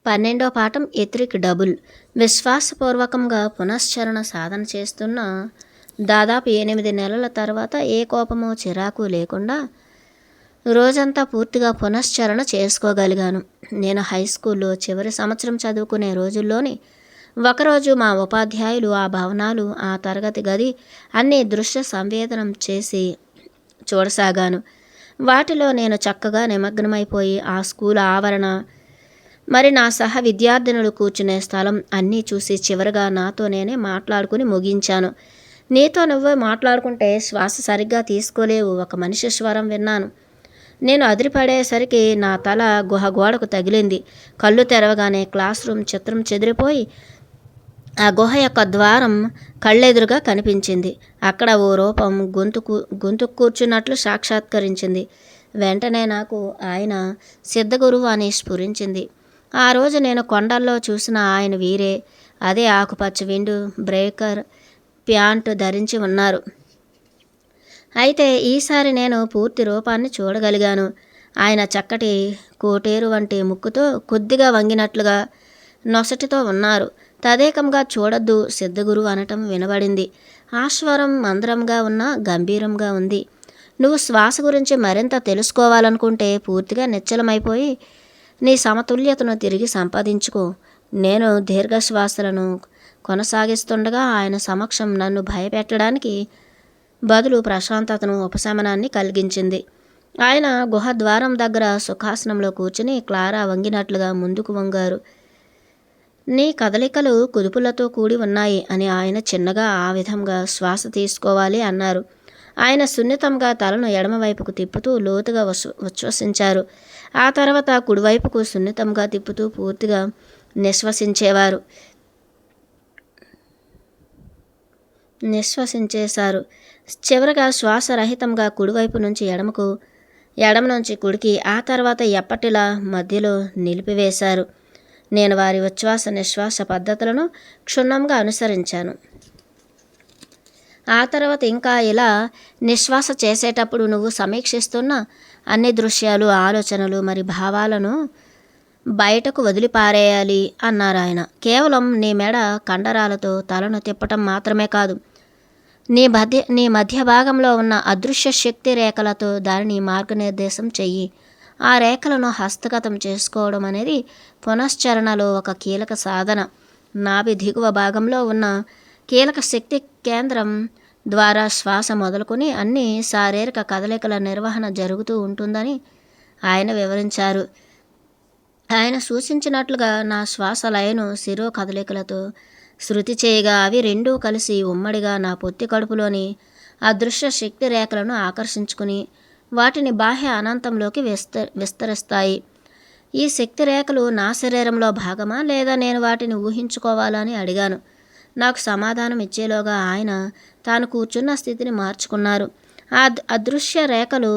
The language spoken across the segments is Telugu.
12వ పాఠం ఎతిరిక్ డబుల్. విశ్వాసపూర్వకంగా పునశ్చరణ సాధన చేస్తున్న దాదాపు 8 నెలల తర్వాత ఏ కోపమో చిరాకు లేకుండా రోజంతా పూర్తిగా పునశ్చరణ చేసుకోగలిగాను. నేను హై స్కూల్లో చివరి సంవత్సరం చదువుకునే రోజుల్లోని ఒకరోజు మా ఉపాధ్యాయులు ఆ భవనాలు, ఆ తరగతి గది అన్నీ దృశ్య సంవేదనం చేసి చూడసాగాను. వాటిలో నేను చక్కగా నిమగ్నమైపోయి ఆ స్కూల్ ఆవరణ, మరి నా సహ విద్యార్థినులు కూర్చునే స్థలం అన్నీ చూసి చివరగా నాతో నేనే మాట్లాడుకుని ముగించాను. నీతో నువ్వే మాట్లాడుకుంటే శ్వాస సరిగ్గా తీసుకోలేవు, ఒక మనిషి స్వరం విన్నాను. నేను అదిరిపడేసరికి నా తల గుహ గోడకు తగిలింది. కళ్ళు తెరవగానే క్లాస్ రూమ్ చిత్రం చెదిరిపోయి ఆ గుహ యొక్క ద్వారం కళ్ళెదురుగా కనిపించింది. అక్కడ ఓ రూపం గొంతు కూర్చున్నట్లు సాక్షాత్కరించింది. వెంటనే నాకు ఆయన సిద్ధగురువు అని స్ఫురించింది. ఆ రోజు నేను కొండల్లో చూసిన ఆయన వీరే. అదే ఆకుపచ్చ విండు బ్రేకర్ ప్యాంటు ధరించి ఉన్నారు. అయితే ఈసారి నేను పూర్తి రూపాన్ని చూడగలిగాను. ఆయన చక్కటి కోటేరు వంటి ముక్కుతో కొద్దిగా వంగినట్లుగా నొసటితో ఉన్నారు. తదేకంగా చూడొద్దు సిద్ధగురు అనటం వినబడింది. ఆ స్వరం మందరంగా ఉన్న గంభీరంగా ఉంది. నువ్వు శ్వాస గురించి మరింత తెలుసుకోవాలనుకుంటే పూర్తిగా నిశ్చలమైపోయి నీ సమతుల్యతను తిరిగి సంపాదించుకో. నేను దీర్ఘశ్వాసలను కొనసాగిస్తుండగా ఆయన సమక్షం నన్ను భయపెట్టడానికి బదులు ప్రశాంతతను, ఉపశమనాన్ని కలిగించింది. ఆయన గుహ ద్వారం దగ్గర సుఖాసనంలో కూర్చుని క్లారా వంగినట్లుగా ముందుకు వంగారు. నీ కదలికలు కుదుపులతో కూడి ఉన్నాయి అని ఆయన చిన్నగా ఆ విధంగా శ్వాస తీసుకోవాలి అన్నారు. ఆయన సున్నితంగా తలను ఎడమవైపుకు తిప్పుతూ లోతుగా ఉచ్ఛ్వసించారు. ఆ తర్వాత కుడివైపుకు సున్నితంగా తిప్పుతూ పూర్తిగా నిశ్వసించేశారు. చివరగా శ్వాసరహితంగా కుడివైపు నుంచి ఎడమకు, ఎడమ నుంచి కుడికి, ఆ తర్వాత ఎప్పటిలా మధ్యలో నిలిపివేశారు. నేను వారి ఉచ్ఛ్వాస నిశ్వాస పద్ధతులను క్షుణ్ణంగా అనుసరించాను. ఆ తర్వాత ఇంకా ఇలా నిశ్వాస చేసేటప్పుడు నువ్వు సమీక్షిస్తున్న అన్ని దృశ్యాలు, ఆలోచనలు, మరి భావాలను బయటకు వదిలిపారేయాలి అన్నారు ఆయన. కేవలం నీ మెడ కండరాలతో తలను తిప్పటం మాత్రమే కాదు, నీ మధ్య భాగంలో ఉన్న అదృశ్య శక్తి రేఖలతో దానిని మార్గనిర్దేశం చెయ్యి. ఆ రేఖలను హస్తగతం చేసుకోవడం అనేది పునశ్చరణలో ఒక కీలక సాధన. నాభి దిగువ భాగంలో ఉన్న కీలక శక్తి కేంద్రం ద్వారా శ్వాస మొదలుకొని అన్ని శారీరక కదలికల నిర్వహణ జరుగుతూ ఉంటుందని ఆయన వివరించారు. ఆయన సూచించినట్లుగా నా శ్వాస లయను శిరో కదలికలతో శృతి చేయగా అవి రెండూ కలిసి ఉమ్మడిగా నా పొత్తి కడుపులోని అదృశ్య శక్తి రేఖలను ఆకర్షించుకుని వాటిని బాహ్య అనంతంలోకి విస్తరిస్తాయి. ఈ శక్తి రేఖలు నా శరీరంలో భాగమా లేదా నేను వాటిని ఊహించుకోవాలని అడిగాను. నాకు సమాధానం ఇచ్చేలోగా ఆయన తాను కూర్చున్న స్థితిని మార్చుకున్నారు. ఆ అదృశ్య రేఖలు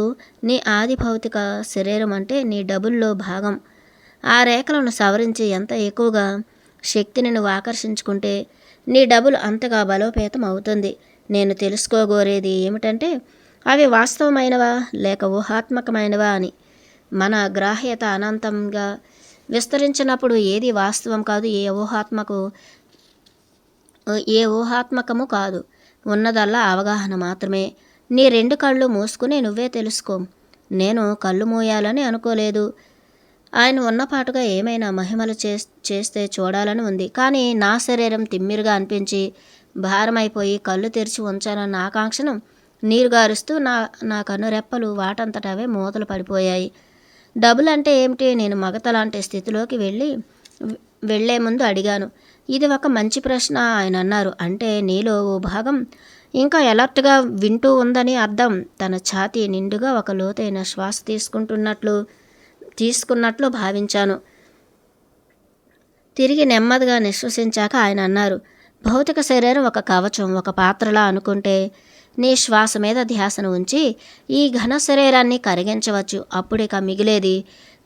నీ ఆది భౌతిక శరీరం అంటే నీ డబుల్లో భాగం. ఆ రేఖలను సవరించి ఎంత ఎక్కువగా శక్తిని నువ్వు ఆకర్షించుకుంటే నీ డబుల్ అంతగా బలోపేతం అవుతుంది. నేను తెలుసుకోగోరేది ఏమిటంటే అవి వాస్తవమైనవా లేక ఊహాత్మకమైనవా అని. మన గ్రాహ్యత అనంతంగా విస్తరించినప్పుడు ఏది వాస్తవం కాదు, ఏ ఊహాత్మకము కాదు, ఉన్నదల్లా అవగాహన మాత్రమే. నీ 2 కళ్ళు మూసుకుని నువ్వే తెలుసుకో. నేను కళ్ళు మూయాలని అనుకోలేదు. ఆయన ఉన్నపాటుగా ఏమైనా మహిమలు చేస్తే చూడాలని ఉంది. కానీ నా శరీరం తిమ్మిరిగా అనిపించి భారమైపోయి కళ్ళు తెరిచి ఉంచాలన్న ఆకాంక్షను నీరుగారుస్తూ నా కనురెప్పలు వాటంతటవే మూతలు పడిపోయాయి. డబుల్ అంటే ఏమిటి? నేను మగత లాంటి స్థితిలోకి వెళ్లే ముందు అడిగాను. ఇది ఒక మంచి ప్రశ్న ఆయన అన్నారు. అంటే నీలో ఓ భాగం ఇంకా ఎలర్ట్గా వింటూ ఉందని అర్థం. తన ఛాతీ నిండుగా ఒక లోతైన శ్వాస తీసుకున్నట్లు భావించాను. తిరిగి నెమ్మదిగా నిశ్వసించాక ఆయన అన్నారు, భౌతిక శరీరం ఒక కవచం, ఒక పాత్రలా అనుకుంటే నీ శ్వాస మీద ధ్యాసను ఉంచి ఈ ఘన శరీరాన్ని కరిగించవచ్చు. అప్పుడిక మిగిలేది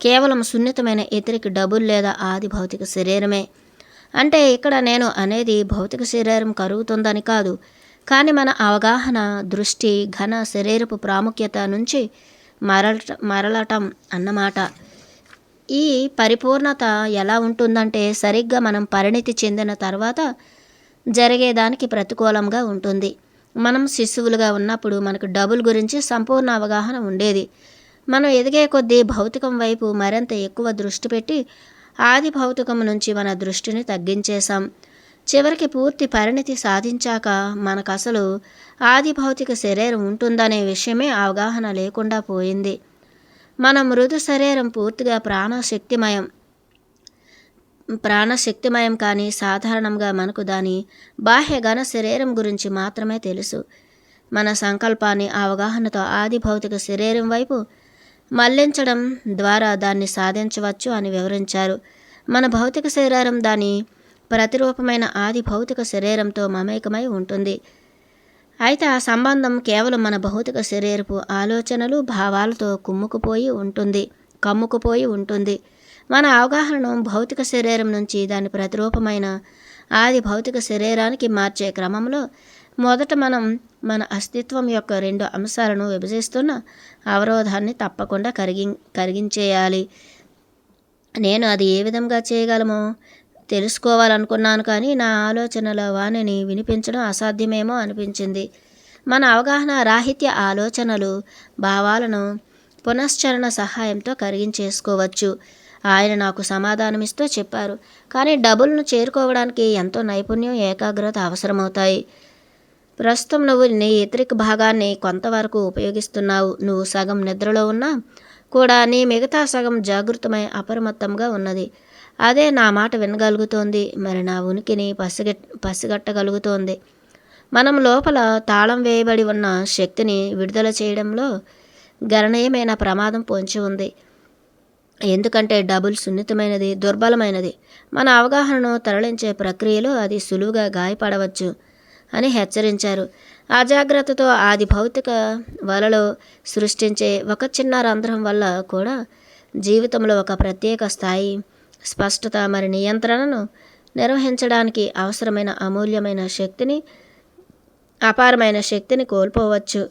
కేవలం సున్నితమైన ఎతిరిక్ డబుల్ లేదా ఆది భౌతిక శరీరమే. అంటే ఇక్కడ నేను అనేది భౌతిక శరీరం కరుగుతుందని కాదు, కానీ మన అవగాహన, దృష్టి ఘన శరీరపు ప్రాముఖ్యత నుంచి మరలటం అన్నమాట. ఈ పరిపూర్ణత ఎలా ఉంటుందంటే సరిగ్గా మనం పరిణితి చెందిన తర్వాత జరిగేదానికి ప్రతికూలంగా ఉంటుంది. మనం శిశువులుగా ఉన్నప్పుడు మనకు డబుల్ గురించి సంపూర్ణ అవగాహన ఉండేది. మనం ఎదిగే కొద్దీ భౌతికం వైపు మరింత ఎక్కువ దృష్టి పెట్టి ఆది భౌతికం నుంచి మన దృష్టిని తగ్గించేశాం. చివరికి పూర్తి పరిణితి సాధించాక మనకు అసలు ఆది భౌతిక శరీరం ఉంటుందనే విషయమే అవగాహన లేకుండా పోయింది. మన మృదు శరీరం పూర్తిగా ప్రాణశక్తిమయం కానీ సాధారణంగా మనకు దాని బాహ్య ఘన శరీరం గురించి మాత్రమే తెలుసు. మన సంకల్పాన్ని అవగాహనతో ఆది భౌతిక శరీరం వైపు మళ్లించడం ద్వారా దాన్ని సాధించవచ్చు అని వివరించారు. మన భౌతిక శరీరం దాని ప్రతిరూపమైన ఆది భౌతిక శరీరంతో మమేకమై ఉంటుంది. అయితే ఆ సంబంధం కేవలం మన భౌతిక శరీరపు ఆలోచనలు భావాలతో కమ్ముకుపోయి ఉంటుంది. మన అవగాహనను భౌతిక శరీరం నుంచి దాని ప్రతిరూపమైన ఆది భౌతిక శరీరానికి మార్చే క్రమంలో మొదట మనం మన అస్తిత్వం యొక్క 2 అంశాలను విభజిస్తున్న అవరోధాన్ని తప్పకుండా కరిగించేయాలి. నేను అది ఏ విధంగా చేయగలమో తెలుసుకోవాలనుకున్నాను, కానీ నా ఆలోచనల వాణిని వినిపించడం అసాధ్యమేమో అనిపించింది. మన అవగాహన రాహిత్య ఆలోచనలు భావాలను పునశ్చరణ సహాయంతో కరిగించేసుకోవచ్చు. ఆయన నాకు సమాధానమిస్తూ చెప్పారు. కానీ డబుల్ను చేరుకోవడానికి ఎంతో నైపుణ్యం, ఏకాగ్రత అవసరమవుతాయి. ప్రస్తుతం నువ్వు నీ ఇతరిక భాగాన్ని కొంతవరకు ఉపయోగిస్తున్నావు. నువ్వు సగం నిద్రలో ఉన్నా కూడా నీ మిగతా సగం జాగృతమై అప్రమత్తంగా ఉన్నది. అదే నా మాట వినగలుగుతోంది, మరి నా ఉనికిని పసిగట్టగలుగుతోంది. మనం లోపల తాళం వేయబడి ఉన్న శక్తిని విడుదల చేయడంలో గణనీయమైన ప్రమాదం పొంచి ఉంది. ఎందుకంటే డబుల్ సున్నితమైనది, దుర్బలమైనది. మన అవగాహనను తరలించే ప్రక్రియలో అది సులువుగా గాయపడవచ్చు అని హెచ్చరించారు. అజాగ్రత్తతో ఆది భౌతిక వలలో సృష్టించే ఒక చిన్న రంధ్రం వల్ల కూడా జీవితంలో ఒక ప్రత్యేక స్థాయి, స్పష్టత మరి నియంత్రణను నిర్వహించడానికి అవసరమైన అపారమైన శక్తిని కోల్పోవచ్చు.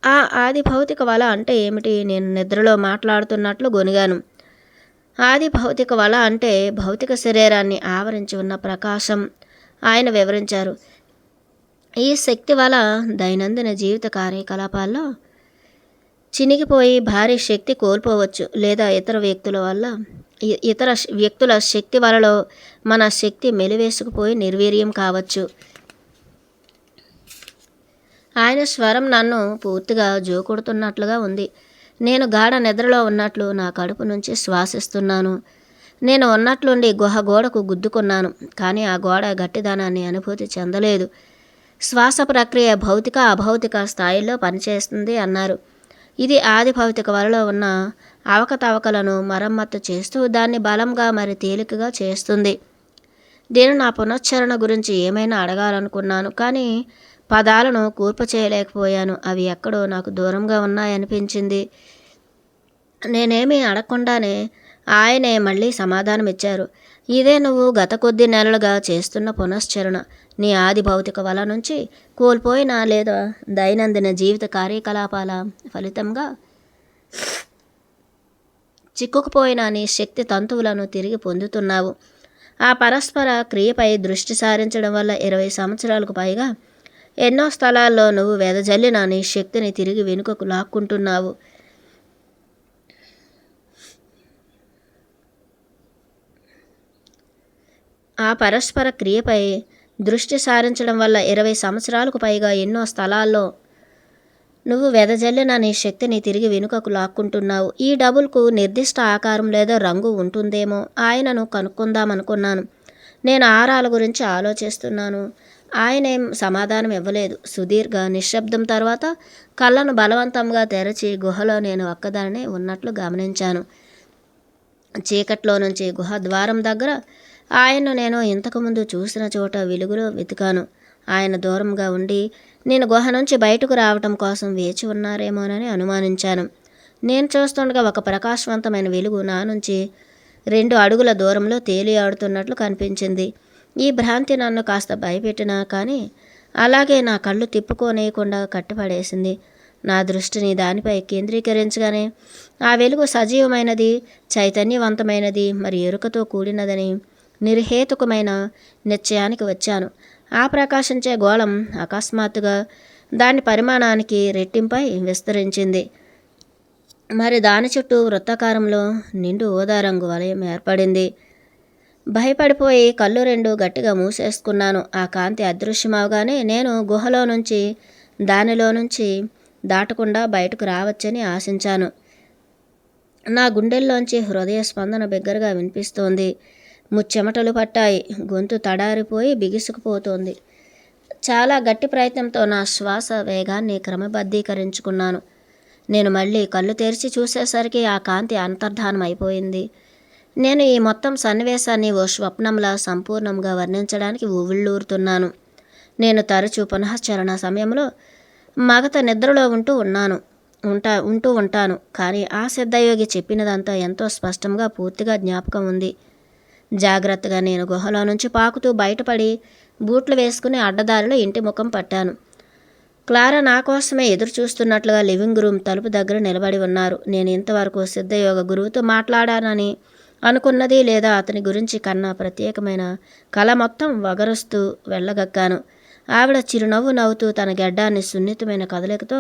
ఆ ఆది భౌతిక వల అంటే ఏమిటి? నేను నిద్రలో మాట్లాడుతున్నట్లు గొనిగాను. ఆది భౌతిక వల అంటే భౌతిక శరీరాన్ని ఆవరించి ఉన్న ప్రకాశం ఆయన వివరించారు. ఈ శక్తి వల దైనందిన జీవిత కార్యకలాపాల్లో చినిగిపోయి భారీ శక్తి కోల్పోవచ్చు, లేదా ఇతర వ్యక్తుల శక్తి వలలో మన శక్తి మెలివేసుకుపోయి నిర్వీర్యం కావచ్చు. ఆయన స్వరం నన్ను పూర్తిగా జోకొడుతున్నట్లుగా ఉంది. నేను గాఢ నిద్రలో ఉన్నట్లు నా కడుపు నుంచి శ్వాసిస్తున్నాను. నేను ఉన్నట్లుండి గుహ గోడకు గుద్దుకున్నాను, కానీ ఆ గోడ గట్టిదనాన్ని అనుభూతి చెందలేదు. శ్వాస ప్రక్రియ భౌతిక అభౌతిక స్థాయిల్లో పనిచేస్తుంది అన్నారు. ఇది ఆది భౌతిక వలలో ఉన్న అవకతవకలను మరమ్మత్తు చేస్తూ దాన్ని బలంగా మరి తేలికగా చేస్తుంది. నేను నా పునశ్చరణ గురించి ఏమైనా అడగాలనుకున్నాను, కానీ పదాలను కూర్పు చేయలేకపోయాను. అవి ఎక్కడో నాకు దూరంగా ఉన్నాయనిపించింది. నేనేమీ అడగకుండానే ఆయనే మళ్ళీ సమాధానం ఇచ్చారు. ఇదే నువ్వు గత కొద్ది నెలలుగా చేస్తున్న పునశ్చరణ. నీ ఆది భౌతిక వల నుంచి కోల్పోయిన లేదా దైనందిన జీవిత కార్యకలాపాల ఫలితంగా చిక్కుకుపోయిన నీ శక్తి తంతువులను తిరిగి పొందుతున్నావు. ఆ పరస్పర క్రియపై దృష్టి సారించడం వల్ల 20 సంవత్సరాలకు పైగా ఎన్నో స్థలాల్లో నువ్వు వెదజల్లిన నీ శక్తిని తిరిగి వెనుకకు లాక్కుంటున్నావు. ఆ పరస్పర క్రియపై దృష్టి సారించడం వల్ల 20 సంవత్సరాలకు పైగా ఎన్నో స్థలాల్లో నువ్వు వెదజల్లిన నీ శక్తిని తిరిగి వెనుకకు లాక్కుంటున్నావు. ఈ డబుల్కు నిర్దిష్ట ఆకారం లేదా రంగు ఉంటుందేమో ఆయనను కనుక్కుందామనుకున్నాను. నేను ఆరాల గురించి ఆలోచిస్తున్నాను. ఆయనేం సమాధానం ఇవ్వలేదు. సుదీర్ఘ నిశ్శబ్దం తర్వాత కళ్ళను బలవంతంగా తెరచి గుహలో నేను ఒక్కదాన్నే ఉన్నట్లు గమనించాను. చీకట్లో నుంచి గుహ ద్వారం దగ్గర ఆయన్ను నేను ఇంతకుముందు చూసిన చోట వెలుగులో వెతికాను. ఆయన దూరంగా ఉండి నేను గుహ నుంచి బయటకు రావటం కోసం వేచి ఉన్నారేమోనని అనుమానించాను. నేను చూస్తుండగా ఒక ప్రకాశవంతమైన వెలుగు నా నుంచి 2 అడుగుల దూరంలో తేలియాడుతున్నట్లు కనిపించింది. ఈ భ్రాంతి నన్ను కాస్త భయపెట్టినా కానీ అలాగే నా కళ్ళు తిప్పుకోనేయకుండా కట్టిపడేసింది. నా దృష్టిని దానిపై కేంద్రీకరించగానే ఆ వెలుగు సజీవమైనది, చైతన్యవంతమైనది, మరి ఎరుకతో కూడినదని నిర్హేతుకమైన నిశ్చయానికి వచ్చాను. ఆ ప్రకాశించే గోళం అకస్మాత్తుగా దాని పరిమాణానికి రెట్టింపై విస్తరించింది. మరి దాని చుట్టూ వృత్తాకారంలో నిండు ఊదారంగు వలయం ఏర్పడింది. భయపడిపోయి కళ్ళు రెండు గట్టిగా మూసేసుకున్నాను. ఆ కాంతి అదృశ్యమవగానే నేను గుహలో నుంచి దానిలో నుంచి దాటకుండా బయటకు రావచ్చని ఆశించాను. నా గుండెల్లోంచి హృదయ స్పందన బిగ్గరగా వినిపిస్తోంది. ముచ్చెమటలు పట్టాయి. గొంతు తడారిపోయి బిగుసుకుపోతోంది. చాలా గట్టి ప్రయత్నంతో నా శ్వాస వేగాన్ని క్రమబద్ధీకరించుకున్నాను. నేను మళ్ళీ కళ్ళు తెరిచి చూసేసరికి ఆ కాంతి అంతర్ధానం అయిపోయింది. నేను ఈ మొత్తం సన్నివేశాన్ని ఓ స్వప్నంలా సంపూర్ణంగా వర్ణించడానికి ఉవ్విళ్ళూరుతున్నాను. నేను తరచూ పునశ్చరణ సమయంలో మగత నిద్రలో ఉంటూ ఉంటాను. కానీ ఆ సిద్ధయోగి చెప్పినదంతా ఎంతో స్పష్టంగా పూర్తిగా జ్ఞాపకం ఉంది. జాగ్రత్తగా నేను గుహలో నుంచి పాకుతూ బయటపడి బూట్లు వేసుకుని అడ్డదారిలో ఇంటి ముఖం పట్టాను. క్లారా నా కోసమే ఎదురు చూస్తున్నట్లుగా లివింగ్ రూమ్ తలుపు దగ్గర నిలబడి ఉన్నారు. నేను ఇంతవరకు సిద్ధయోగ గురువుతో మాట్లాడానని అనుకున్నది లేదా అతని గురించి కన్నా ప్రత్యేకమైన కళ మొత్తం వగరుస్తూ వెళ్ళగక్కాను. ఆవిడ చిరునవ్వు నవ్వుతూ తన గెడ్డాన్ని సున్నితమైన కదలికతో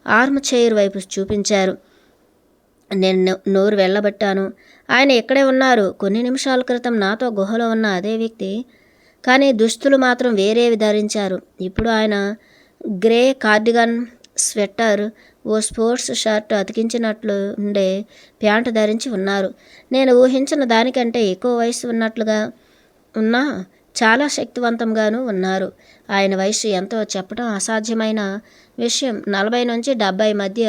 ఆర్మ్ చైర్ వైపు చూపించారు. నేను నోరు వెళ్ళబట్టాను. ఆయన ఇక్కడే ఉన్నారు. కొన్ని నిమిషాల క్రితం నాతో గుహలో ఉన్న అదే వ్యక్తి, కానీ దుస్తులు మాత్రం వేరేవి ధరించారు. ఇప్పుడు ఆయన గ్రే కార్డిగన్, స్వెటర్, ఓ స్పోర్ట్స్ షర్ట్ అతికించినట్లు ఉండే ప్యాంటు ధరించి ఉన్నారు. నేను ఊహించిన దానికంటే ఎక్కువ వయసు ఉన్నట్లుగా ఉన్నా చాలా శక్తివంతంగానూ ఉన్నారు. ఆయన వయసు ఎంతో చెప్పడం అసాధ్యమైన విషయం. 40 నుంచి 70 మధ్య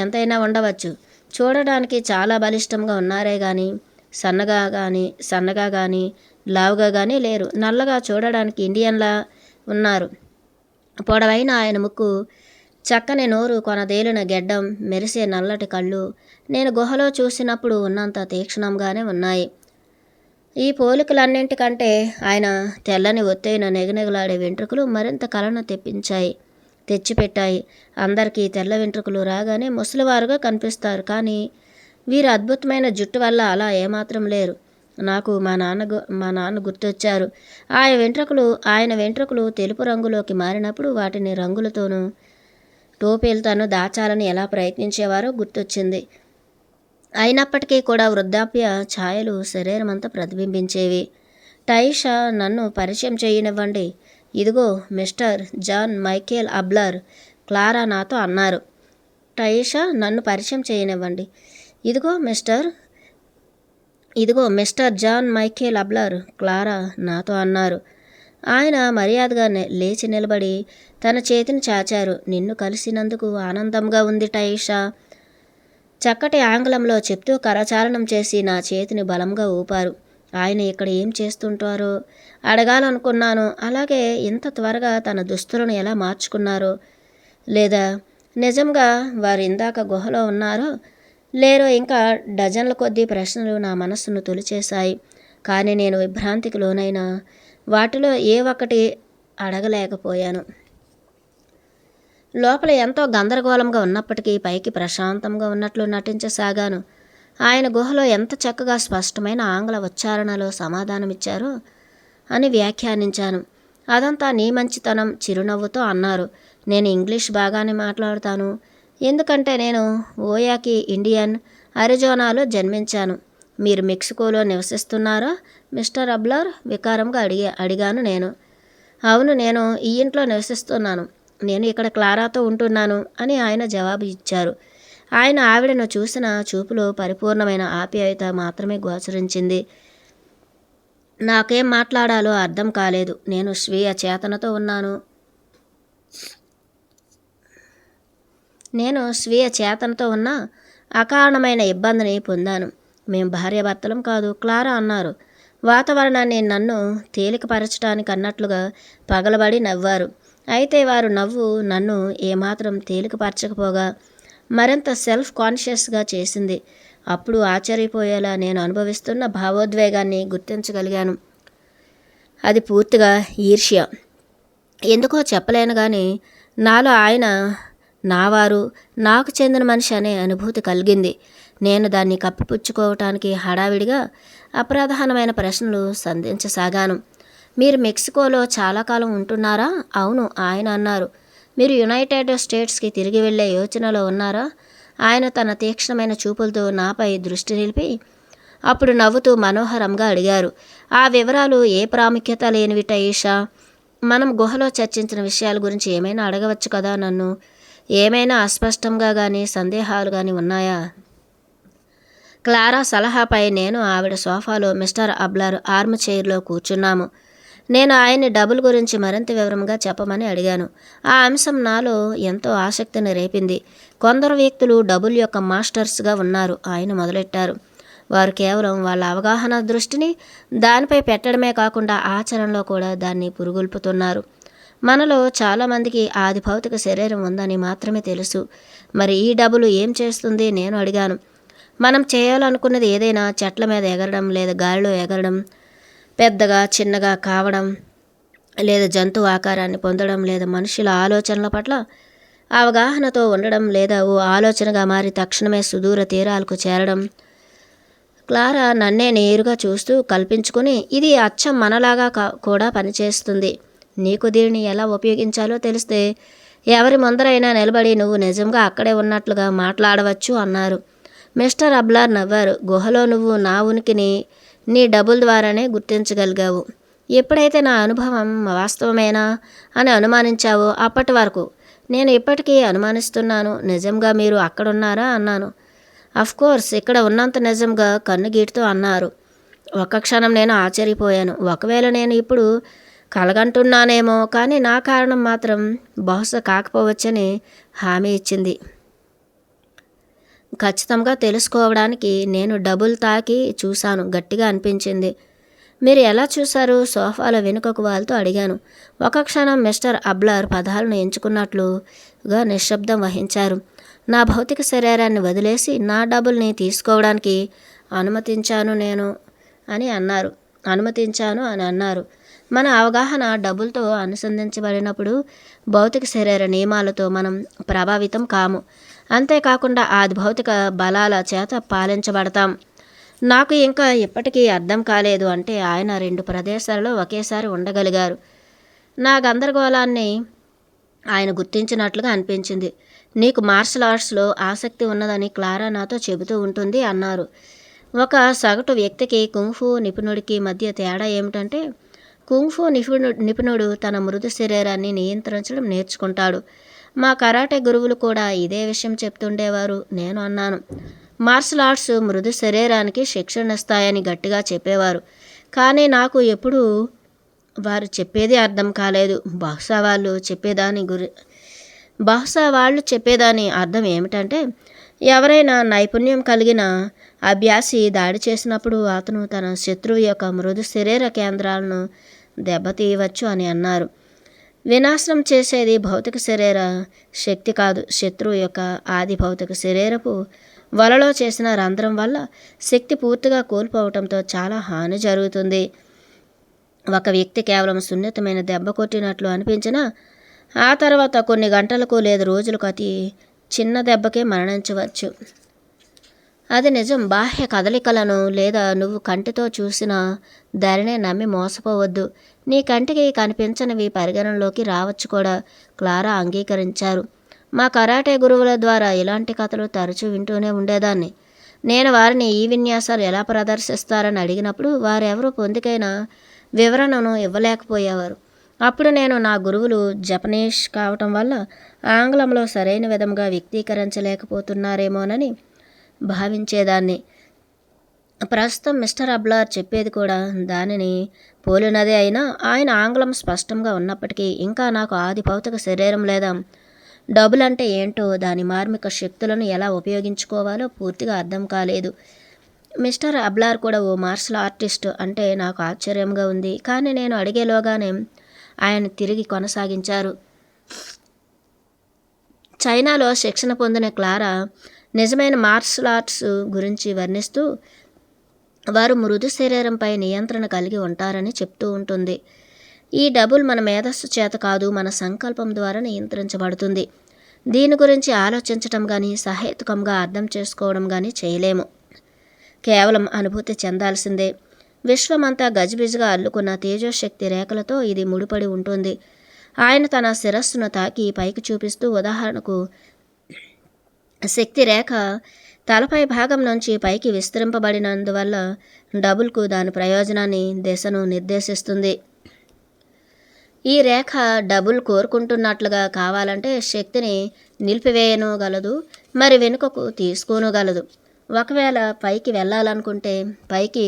ఎంతైనా ఉండవచ్చు. చూడడానికి చాలా బలిష్టంగా ఉన్నారే కానీ సన్నగా కానీ లావుగా కానీ లేరు. నల్లగా చూడడానికి ఇండియన్లా ఉన్నారు. పొడవైన ఆయన ముక్కు, చక్కని నోరు, కొనదేలిన గెడ్డం, మెరిసే నల్లటి కళ్ళు నేను గుహలో చూసినప్పుడు ఉన్నంత తీక్షణంగానే ఉన్నాయి. ఈ పోలికలన్నింటికంటే ఆయన తెల్లని ఒత్తైన నెగనెగలాడే వెంట్రుకలు మరింత కలను తెచ్చిపెట్టాయి. అందరికీ తెల్ల వెంట్రుకలు రాగానే ముసలివారుగా కనిపిస్తారు. కానీ వీరి అద్భుతమైన జుట్టు వల్ల అలా ఏమాత్రం లేరు. నాకు మా నాన్న గుర్తొచ్చారు. ఆయన వెంట్రుకలు తెలుపు రంగులోకి మారినప్పుడు వాటిని రంగులతోనూ టోపీలతోనూ దాచాలని ఎలా ప్రయత్నించేవారో గుర్తొచ్చింది. అయినప్పటికీ కూడా వృద్ధాప్య ఛాయలు శరీరమంతా ప్రతిబింబించేవి. టైషా, నన్ను పరిచయం చేయనివ్వండి. ఇదిగో మిస్టర్ జాన్ మైకేల్ అబ్లర్, క్లారా నాతో అన్నారు. టైషా, నన్ను పరిచయం చేయనివ్వండి. ఇదిగో మిస్టర్ జాన్ మైకేల్ అబ్లర్, క్లారా నాతో అన్నారు. ఆయన మర్యాదగా లేచి నిలబడి తన చేతిని చాచారు. నిన్ను కలిసినందుకు ఆనందంగా ఉంది టైషా, చక్కటి ఆంగ్లంలో చెప్తూ కరచాలనం చేసి నా చేతిని బలంగా ఊపారు. ఆయన ఇక్కడ ఏం చేస్తుంటారో అడగాలనుకున్నాను. అలాగే ఇంత త్వరగా తన దుస్తులను ఎలా మార్చుకున్నారో, లేదా నిజంగా వారు ఇందాక గుహలో ఉన్నారో లేరో, ఇంకా డజన్ల కొద్దీ ప్రశ్నలు నా మనస్సును తొలిచేశాయి. కానీ నేను విభ్రాంతికి లోనైన వాటిలో ఏ ఒక్కటి అడగలేకపోయాను. లోపల ఎంతో గందరగోళంగా ఉన్నప్పటికీ పైకి ప్రశాంతంగా ఉన్నట్లు నటించసాగాను. ఆయన గుహలో ఎంత చక్కగా స్పష్టమైన ఆంగ్ల ఉచ్చారణలో సమాధానమిచ్చారో అని వ్యాఖ్యానించాను. అదంతా నీ మంచితనం, చిరునవ్వుతో అన్నారు. నేను ఇంగ్లీష్ బాగానే మాట్లాడుతాను. ఎందుకంటే నేను ఓయాకి ఇండియన్, అరిజోనాలో జన్మించాను. మీరు మెక్సికోలో నివసిస్తున్నారా మిస్టర్ అబ్లర్? వికారంగా అడిగాను నేను. అవును, నేను ఈ ఇంట్లో నివసిస్తున్నాను. నేను ఇక్కడ క్లారాతో ఉంటున్నాను అని ఆయన జవాబు ఇచ్చారు. ఆయన ఆవిడను చూసిన చూపులో పరిపూర్ణమైన ఆప్యాయత మాత్రమే గోచరించింది. నాకేం మాట్లాడాలో అర్థం కాలేదు. నేను స్వీయ చేతనతో ఉన్న అకారణమైన ఇబ్బందిని పొందాను. మేం భార్యాభర్తలం కాదు, క్లారా అన్నారు. వాతావరణాన్ని నన్ను తేలికపరచడానికి అన్నట్లుగా పగలబడి నవ్వారు. అయితే వారు నవ్వు నన్ను ఏమాత్రం తేలికపరచకపోగా మరింత సెల్ఫ్ కాన్షియస్గా చేసింది. అప్పుడు ఆశ్చర్యపోయేలా నేను అనుభవిస్తున్న భావోద్వేగాన్ని గుర్తించగలిగాను. అది పూర్తిగా ఈర్ష్య. ఎందుకో చెప్పలేను కానీ నాలో ఆయన నావారు, నాకు చెందిన మనిషి అనే అనుభూతి కలిగింది. నేను దాన్ని కప్పిపుచ్చుకోవటానికి హడావిడిగా అప్రధానమైన ప్రశ్నలు సంధించసాగాను. మీరు మెక్సికోలో చాలా కాలం ఉంటున్నారా? అవును, ఆయన అన్నారు. మీరు యునైటెడ్ స్టేట్స్కి తిరిగి వెళ్ళే యోచనలో ఉన్నారా? ఆయన తన తీక్షణమైన చూపులతో నాపై దృష్టి నిలిపి అప్పుడు నవ్వుతూ మనోహరంగా అడిగారు. ఆ వివరాలు ఏ ప్రాముఖ్యత లేనివిట ఈషా. మనం గుహలో చర్చించిన విషయాల గురించి ఏమైనా అడగవచ్చు కదా నన్ను. ఏమైనా అస్పష్టంగా కానీ సందేహాలు కానీ ఉన్నాయా? క్లారా సలహాపై నేను ఆవిడ సోఫాలో మిస్టర్ అబ్లర్ ఆర్మ్ చైర్లో కూర్చున్నాము. నేను ఆయన్ని డబుల్ గురించి మరింత వివరంగా చెప్పమని అడిగాను. ఆ అంశం నాలో ఎంతో ఆసక్తిని రేపింది. కొందరు వ్యక్తులు డబుల్ యొక్క మాస్టర్స్గా ఉన్నారు, ఆయన మొదలెట్టారు. వారు కేవలం వాళ్ళ అవగాహన దృష్టిని దానిపై పెట్టడమే కాకుండా ఆచరణలో కూడా దాన్ని పురుగొల్పుతున్నారు. మనలో చాలామందికి ఆది భౌతిక శరీరం ఉందని మాత్రమే తెలుసు. మరి ఈ డబుల్ ఏం చేస్తుంది? నేను అడిగాను. మనం చేయాలనుకున్నది ఏదైనా చెట్ల మీద ఎగరడం, లేదా గాలిలో ఎగరడం, పెద్దగా చిన్నగా కావడం, లేదా జంతువు ఆకారాన్ని పొందడం, లేదా మనుషుల ఆలోచనల పట్ల అవగాహనతో ఉండడం, లేదా ఓ ఆలోచనగా మారి తక్షణమే సుదూర తీరాలకు చేరడం. క్లారా నన్నే నేరుగా చూస్తూ కల్పించుకుని, ఇది అచ్చం మనలాగా కూడా పనిచేస్తుంది. నీకు దీన్ని ఎలా ఉపయోగించాలో తెలిస్తే ఎవరి ముందరైనా నిలబడి నువ్వు నిజంగా అక్కడే ఉన్నట్లుగా మాట్లాడవచ్చు అన్నారు. మిస్టర్ అబ్లార్ నవ్వారు. గుహలో నువ్వు నా ఉనికిని నీ డబుల్ ద్వారానే గుర్తించగలిగావు. ఎప్పుడైతే నా అనుభవం వాస్తవమేనా అని అనుమానించావో అప్పటి వరకు నేను ఇప్పటికీ అనుమానిస్తున్నాను. నిజంగా మీరు అక్కడున్నారా అన్నాను. అఫ్కోర్స్, ఇక్కడ ఉన్నంత నిజంగా కన్నుగీటుతో అన్నారు. ఒక్క క్షణం నేను ఆశ్చర్యపోయాను. ఒకవేళ నేను ఇప్పుడు కలగంటున్నానేమో, కానీ నా కారణం మాత్రం బహుశా కాకపోవచ్చని హామీ ఇచ్చింది. ఖచ్చితంగా తెలుసుకోవడానికి నేను డబుల్ తాకి చూశాను. గట్టిగా అనిపించింది. మీరు ఎలా చూశారు? సోఫాలో వెనుకకు వాళ్తూ అడిగాను. ఒక క్షణం మిస్టర్ అబ్లర్ పదాలను ఎంచుకున్నట్లుగా నిశ్శబ్దం వహించారు. నా భౌతిక శరీరాన్ని వదిలేసి నా డబుల్ని తీసుకోవడానికి అనుమతించాను అని అన్నారు. మన అవగాహన డబుల్తో అనుసంధించబడినప్పుడు భౌతిక శరీర నియమాలతో మనం ప్రభావితం కాము. అంతేకాకుండా ఆది భౌతిక బలాల చేత పాలించబడతాం. నాకు ఇంకా ఇప్పటికీ అర్థం కాలేదు అంటే ఆయన 2 ప్రదేశాలలో ఒకేసారి ఉండగలిగారు. నా గందరగోళాన్ని ఆయన గుర్తించినట్లుగా అనిపించింది. నీకు మార్షల్ ఆర్ట్స్లో ఆసక్తి ఉన్నదని క్లారా నాతో చెబుతూ ఉంటుంది అన్నారు. ఒక సగటు వ్యక్తికి కుంఫు నిపుణుడికి మధ్య తేడా ఏమిటంటే, కుంఫు నిపుణుడు తన మృదు శరీరాన్ని నియంత్రించడం నేర్చుకుంటాడు. మా కరాటే గురువులు కూడా ఇదే విషయం చెప్తుండేవారు. నేను అన్నాను. మార్షల్ ఆర్ట్స్ మృదు శరీరానికి శిక్షణ ఇస్తాయని గట్టిగా చెప్పేవారు. కానీ నాకు ఎప్పుడూ వారు చెప్పేది అర్థం కాలేదు. బహుశా వాళ్ళు చెప్పేదాని అర్థం ఏమిటంటే, ఎవరైనా నైపుణ్యం కలిగిన అభ్యాసి దాడి చేసినప్పుడు అతను తన శత్రువు యొక్క మృదు శరీర కేంద్రాలను దెబ్బతీయవచ్చు అని అన్నారు. వినాశనం చేసేది భౌతిక శరీర శక్తి కాదు, శత్రువు యొక్క ఆది భౌతిక శరీరపు వలలో చేసిన రంధ్రం వల్ల శక్తి పూర్తిగా కోల్పోవటంతో చాలా హాని జరుగుతుంది. ఒక వ్యక్తి కేవలం సున్నితమైన దెబ్బ కొట్టినట్లు అనిపించినా ఆ తర్వాత కొన్ని గంటలకు లేదా రోజులకు అతి చిన్న దెబ్బకే మరణించవచ్చు. అది నిజం. బాహ్య కదలికలను లేదా నువ్వు కంటితో చూసిన దానినే నమ్మి మోసపోవద్దు. నీ కంటికి కనిపించనివి పరిగణనలోకి రావచ్చు కూడా. క్లారా అంగీకరించారు. మా కరాటే గురువుల ద్వారా ఇలాంటి కథలు తరచూ వింటూనే ఉండేదాన్ని. నేను వారిని ఈ విన్యాసాలు ఎలా ప్రదర్శిస్తారని అడిగినప్పుడు వారెవరూ పొందికైన వివరణను ఇవ్వలేకపోయేవారు. అప్పుడు నేను నా గురువులు జపనీస్ కావటం వల్ల ఆంగ్లంలో సరైన విధంగా వ్యక్తీకరించలేకపోతున్నారేమోనని భావించేదాన్ని. ప్రస్తుతం మిస్టర్ అబ్లార్ చెప్పేది కూడా దానిని పోలినదే అయినా ఆయన ఆంగ్లం స్పష్టంగా ఉన్నప్పటికీ ఇంకా నాకు ఆది భౌతిక శరీరం లేదా డబుల్ అంటే ఏంటో, దాని మార్మిక శక్తులను ఎలా ఉపయోగించుకోవాలో పూర్తిగా అర్థం కాలేదు. మిస్టర్ అబ్లార్ కూడా ఓ మార్షల్ ఆర్టిస్ట్ అంటే నాకు ఆశ్చర్యంగా ఉంది. కానీ నేను అడిగేలోగానే ఆయన తిరిగి కొనసాగించారు. చైనాలో శిక్షణ పొందిన క్లారా నిజమైన మార్షల్ ఆర్ట్స్ గురించి వర్ణిస్తూ వారు మృదు శరీరంపై నియంత్రణ కలిగి ఉంటారని చెప్తూ ఉంటుంది. ఈ డబుల్ మన మేధస్సు చేత కాదు, మన సంకల్పం ద్వారా నియంత్రించబడుతుంది. దీని గురించి ఆలోచించటం కానీ సహేతుకంగా అర్థం చేసుకోవడం కానీ చేయలేము. కేవలం అనుభూతి చెందాల్సిందే. విశ్వమంతా గజిబిజిగా అల్లుకున్న తేజోశక్తి రేఖలతో ఇది ముడిపడి ఉంటుంది. ఆయన తన శిరస్సును తాకి పైకి చూపిస్తూ, ఉదాహరణకు శక్తి రేఖ తలపై భాగం నుంచి పైకి విస్తరింపబడినందువల్ల డబుల్కు దాని ప్రయోజనాన్ని దిశను నిర్దేశిస్తుంది. ఈ రేఖ డబుల్ కోరుకుంటున్నట్లుగా కావాలంటే శక్తిని నిలిపివేయనగలదు, మరి వెనుకకు తీసుకోనగలదు. ఒకవేళ పైకి వెళ్ళాలనుకుంటే పైకి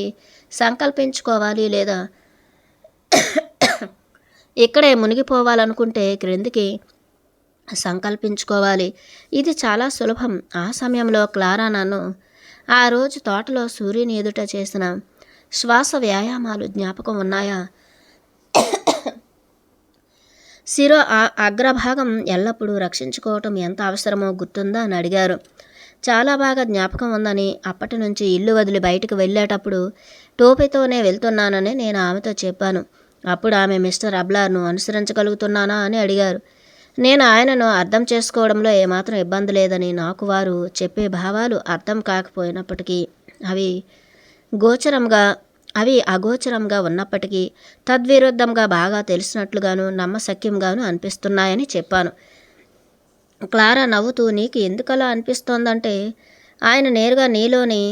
సంకల్పించుకోవాలి, లేదా ఇక్కడే మునిగిపోవాలనుకుంటే క్రిందికి సంకల్పించుకోవాలి. ఇది చాలా సులభం. ఆ సమయంలో క్లారా నన్ను ఆ రోజు తోటలో సూర్యుని ఎదుట చేసిన శ్వాస వ్యాయామాలు జ్ఞాపకం ఉన్నాయా? శిరో అగ్రభాగం ఎల్లప్పుడూ రక్షించుకోవటం ఎంత అవసరమో గుర్తుందా అని అడిగారు. చాలా బాగా జ్ఞాపకం ఉందని. అప్పటి నుంచి ఇల్లు వదిలి బయటకు వెళ్ళేటప్పుడు టోపీతోనే వెళ్తున్నానని నేను ఆమెతో చెప్పాను. అప్పుడు ఆమె మిస్టర్ అబ్లార్ను అనుసరించగలుగుతున్నానా అని అడిగారు. నేను ఆయనను అర్థం చేసుకోవడంలో ఏమాత్రం ఇబ్బంది లేదని, నాకు వారు చెప్పే భావాలు అర్థం కాకపోయినప్పటికీ అవి అగోచరంగా ఉన్నప్పటికీ తద్విరుద్ధంగా బాగా తెలిసినట్లుగాను నమ్మశక్యంగాను అనిపిస్తున్నాయని చెప్పాను. క్లారా నవ్వుతూ, నీకు ఎందుకలా అనిపిస్తోందంటే ఆయన నేరుగా నీలోని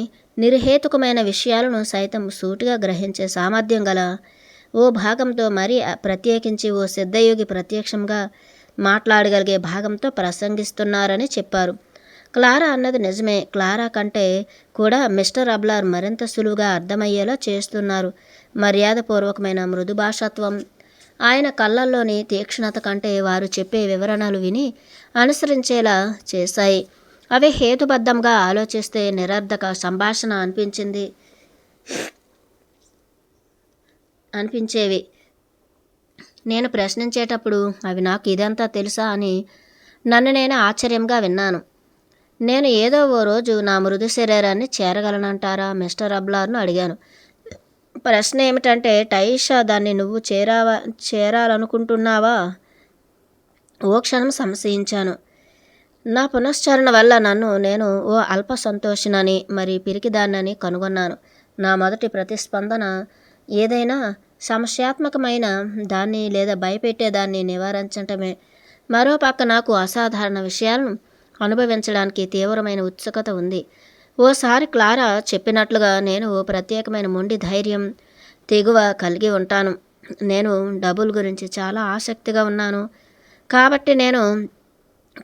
నిర్హేతుకమైన విషయాలను సైతం సూటిగా గ్రహించే సామర్థ్యం గల ఓ భాగంతో, మరీ ప్రత్యేకించి ఓ సిద్ధయోగి ప్రత్యక్షంగా మాట్లాడగలిగే భాగంతో ప్రసంగిస్తున్నారని చెప్పారు. క్లారా అన్నది నిజమే. క్లారా కంటే కూడా మిస్టర్ అబ్లార్ మరింత సులువుగా అర్థమయ్యేలా చేస్తున్నారు. మర్యాదపూర్వకమైన మృదు భాషత్వం ఆయన కళ్ళల్లోని తీక్షణత కంటే వారు చెప్పే వివరణలు విని అనుసరించేలా చేశాయి. అవి హేతుబద్ధంగా ఆలోచిస్తే నిరర్ధక సంభాషణ అనిపించేవి. నేను ప్రశ్నించేటప్పుడు అవి నాకు ఇదంతా తెలుసా అని నన్ను నేను ఆశ్చర్యంగా విన్నాను. నేను ఏదో ఓ రోజు నా మృదు శరీరాన్ని చేరగలనంటారా మిస్టర్ అబ్లార్ను అడిగాను. ప్రశ్న ఏమిటంటే, టైషా, దాన్ని నువ్వు చేరాలనుకుంటున్నావా? ఓ క్షణం సంశయించాను. నా పునశ్చరణ వల్ల నేను ఓ అల్ప సంతోషినని, మరి పిరికిదాన్నని కనుగొన్నాను. నా మొదటి ప్రతిస్పందన ఏదైనా సమస్యాత్మకమైన దాన్ని లేదా భయపెట్టేదాన్ని నివారించటమే. మరోపక్క నాకు అసాధారణ విషయాలను అనుభవించడానికి తీవ్రమైన ఉత్సుకత ఉంది. ఓసారి క్లారా చెప్పినట్లుగా నేను ఓ ప్రత్యేకమైన మొండి ధైర్యం, తెగువ కలిగి ఉంటాను. నేను డబుల్ గురించి చాలా ఆసక్తిగా ఉన్నాను కాబట్టి నేను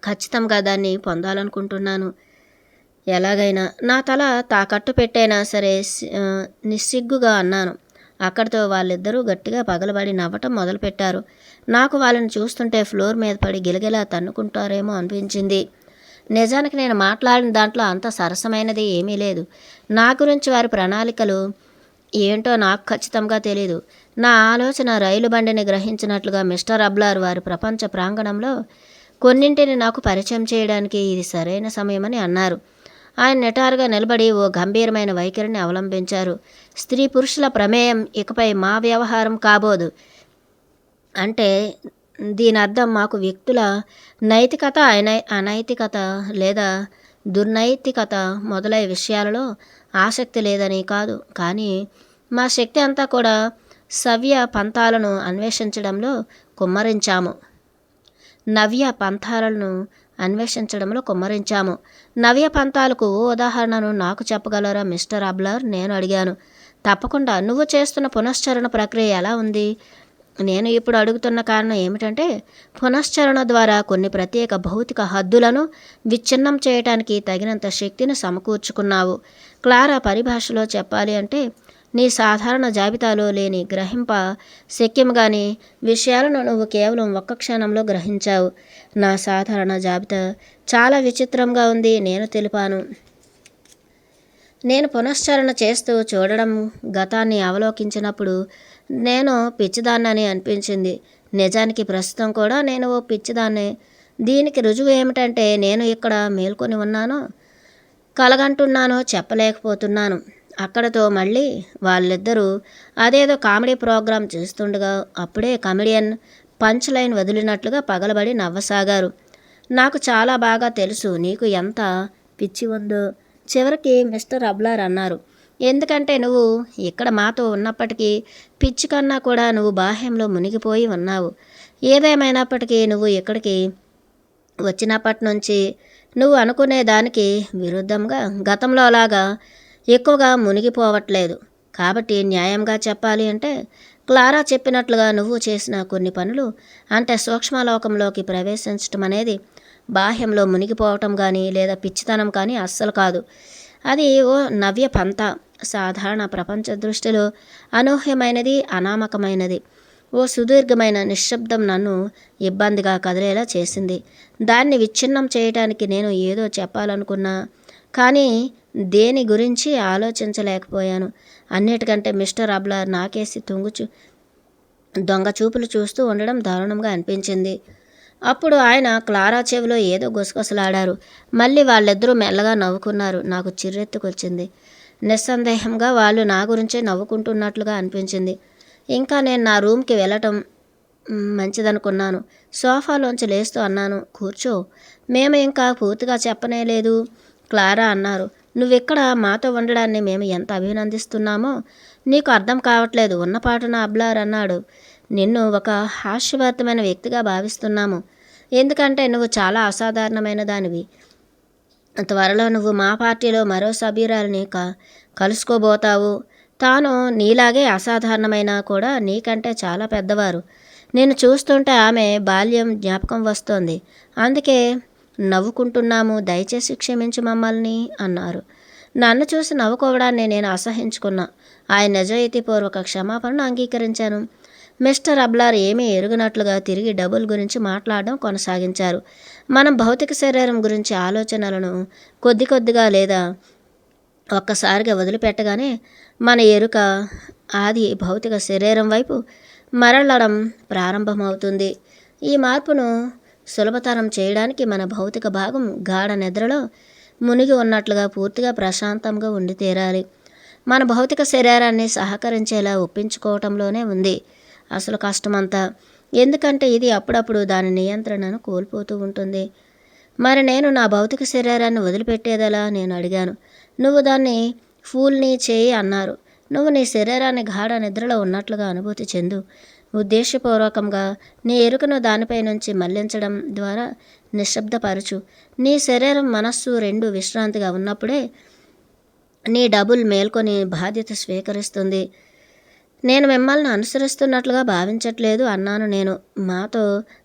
ఖచ్చితంగా దాన్ని పొందాలనుకుంటున్నాను. ఎలాగైనా నా తల తాకట్టు పెట్టైనా సరే నిస్సిగ్గుగా అన్నాను. అక్కడితో వాళ్ళిద్దరూ గట్టిగా పగలబడి నవ్వటం మొదలుపెట్టారు. నాకు వాళ్ళని చూస్తుంటే ఫ్లోర్ మీద పడి గిలగిలా తన్నుకుంటారేమో అనిపించింది. నిజానికి నేను మాట్లాడిన దాంట్లో అంత సరసమైనది ఏమీ లేదు. నా గురించి వారి ప్రణాళికలు ఏంటో నాకు ఖచ్చితంగా తెలీదు. నా ఆలోచన రైలు బండిని గ్రహించినట్లుగా మిస్టర్ అబ్లార్ వారి ప్రపంచ ప్రాంగణంలో కొన్నింటిని నాకు పరిచయం చేయడానికి ఇది సరైన సమయమని అన్నారు. ఆయన నిటారుగా నిలబడి ఓ గంభీరమైన వైఖరిని అవలంబించారు. స్త్రీ పురుషుల ప్రమేయం ఇకపై మా వ్యవహారం కాబోదు. అంటే దీని అర్థం మాకు వ్యక్తుల నైతికత, అనైతికత లేదా దుర్నైతికత మొదలై విషయాలలో ఆసక్తి లేదని కాదు. కానీ మా శక్తి అంతా కూడా నవ్య పంథాలను అన్వేషించడంలో కుమ్మరించాము. నవ్య పంథాలకు ఓ ఉదాహరణను నాకు చెప్పగలరా మిస్టర్ అబ్లార్? నేను అడిగాను. తప్పకుండా. నువ్వు చేస్తున్న పునశ్చరణ ప్రక్రియ ఎలా ఉంది? నేను ఇప్పుడు అడుగుతున్న కారణం ఏమిటంటే, పునశ్చరణ ద్వారా కొన్ని ప్రత్యేక భౌతిక హద్దులను విచ్ఛిన్నం చేయటానికి తగినంత శక్తిని సమకూర్చుకున్నావు. క్లారా పరిభాషలో చెప్పాలి అంటే, నీ సాధారణ జాబితాలో లేని గ్రహింప శక్యంగాని విషయాలను నువ్వు కేవలం ఒక్క క్షణంలో గ్రహించావు. నా సాధారణ జాబితా చాలా విచిత్రంగా ఉంది, నేను తెలిపాను. నేను పునశ్చరణ చేస్తూ చూడడం, గతాన్ని అవలోకించినప్పుడు నేను పిచ్చిదాన్నని అనిపించింది. నిజానికి ప్రస్తుతం కూడా నేను ఓ పిచ్చిదాన్నే. దీనికి రుజువు ఏమిటంటే, నేను ఇక్కడ మేల్కొని ఉన్నానో కలగంటున్నానో చెప్పలేకపోతున్నాను. అక్కడతో మళ్ళీ వాళ్ళిద్దరూ అదేదో కామెడీ ప్రోగ్రాం చేస్తుండగా అప్పుడే కమెడియన్ పంచ్ లైన్ వదిలినట్లుగా పగలబడి నవ్వసాగారు. నాకు చాలా బాగా తెలుసు నీకు ఎంత పిచ్చి ఉందో. చివరికి మిస్టర్ అబ్లార్ అన్నారు, ఎందుకంటే నువ్వు ఇక్కడ మాతో ఉన్నప్పటికీ పిచ్చి కన్నా కూడా నువ్వు బాహ్యంలో మునిగిపోయి ఉన్నావు. ఏదేమైనప్పటికీ నువ్వు ఇక్కడికి వచ్చినప్పటి నుంచి నువ్వు అనుకునే దానికి విరుద్ధంగా గతంలో లాగా ఎక్కువగా మునిగిపోవట్లేదు. కాబట్టి న్యాయంగా చెప్పాలి అంటే క్లారా చెప్పినట్లుగా నువ్వు చేసిన కొన్ని పనులు అంటే సూక్ష్మలోకంలోకి ప్రవేశించటం అనేది బాహ్యంలో మునిగిపోవటం కానీ లేదా పిచ్చితనం కానీ అస్సలు కాదు. అది ఓ నవ్య పంత, సాధారణ ప్రపంచ దృష్టిలో అనూహ్యమైనది, అనామకమైనది. ఓ సుదీర్ఘమైన నిశ్శబ్దం నన్ను ఇబ్బందిగా కదిలేలా చేసింది. దాన్ని విచ్ఛిన్నం చేయటానికి నేను ఏదో చెప్పాలనుకున్నా, కానీ దేని గురించి ఆలోచించలేకపోయాను. అన్నిటికంటే మిస్టర్ అబ్లార్ నాకేసి దొంగ చూపులు చూస్తూ ఉండడం దారుణంగా అనిపించింది. అప్పుడు ఆయన క్లారా చెవిలో ఏదో గుసగుసలాడారు. మళ్ళీ వాళ్ళిద్దరూ మెల్లగా నవ్వుకున్నారు. నాకు చిర్రెత్తుకొచ్చింది. నిస్సందేహంగా వాళ్ళు నా గురించే నవ్వుకుంటున్నట్లుగా అనిపించింది. ఇంకా నేను నా రూమ్కి వెళ్ళటం మంచిదనుకున్నాను. సోఫాలోంచి లేస్తూ అన్నాను, కూర్చో. మేము ఇంకా పూర్తిగా చెప్పనే లేదు. క్లారా అన్నారు, నువ్విక్కడ మాతో ఉండడాన్ని మేము ఎంత అభినందిస్తున్నామో నీకు అర్థం కావట్లేదు. ఉన్నపాటున అబ్లార్ అన్నాడు, నిన్ను ఒక హాస్యభరితమైన వ్యక్తిగా భావిస్తున్నాము. ఎందుకంటే నువ్వు చాలా అసాధారణమైన దానివి. త్వరలో నువ్వు మా పార్టీలో మరో సభ్యురాలిని కలుసుకోబోతావు. తాను నీలాగే అసాధారణమైన కూడా నీకంటే చాలా పెద్దవారు. నేను చూస్తుంటే ఆమె బాల్యం జ్ఞాపకం వస్తోంది. అందుకే నవ్వుకుంటున్నాము. దయచేసి క్షమించు మమ్మల్ని అన్నారు. నన్ను చూసి నవ్వుకోవడాన్ని నేను అసహించుకున్నా. ఆయన నిజాయితీపూర్వక క్షమాపణను అంగీకరించాను. మిస్టర్ అబ్లార్ ఏమీ ఎరుగనట్లుగా తిరిగి డబుల్ గురించి మాట్లాడడం కొనసాగించారు. మనం భౌతిక శరీరం గురించి ఆలోచనలను కొద్ది కొద్దిగా లేదా ఒక్కసారిగా వదిలిపెట్టగానే మన ఎరుక ఆది భౌతిక శరీరం వైపు మరలడం ప్రారంభమవుతుంది. ఈ మార్పును సులభతరం చేయడానికి మన భౌతిక భాగం గాఢ నిద్రలో మునిగి ఉన్నట్లుగా పూర్తిగా ప్రశాంతంగా ఉండి తీరాలి. మన భౌతిక శరీరాన్ని సహకరించేలా ఒప్పించుకోవటంలోనే ఉంది అసలు కష్టమంతా. ఎందుకంటే ఇది అప్పుడప్పుడు దాని నియంత్రణను కోల్పోతూ ఉంటుంది. మరి నేను నా భౌతిక శరీరాన్ని వదిలిపెట్టేదలా నేను అడిగాను. నువ్వు దాన్ని ఫూల్ని చేయి అన్నారు. నువ్వు నీ శరీరాన్ని గాఢ నిద్రలో ఉన్నట్లుగా అనుభూతి చెందు. ఉద్దేశపూర్వకంగా నీ ఎరుకను దానిపై నుంచి మళ్లించడం ద్వారా నిశ్శబ్దపరచు. నీ శరీరం మనస్సు రెండు విశ్రాంతిగా ఉన్నప్పుడే నీ డబుల్ మేల్కొని బాధ్యత స్వీకరిస్తుంది. నేను మిమ్మల్ని అనుసరిస్తున్నట్లుగా భావించట్లేదు అన్నాను నేను. మాతో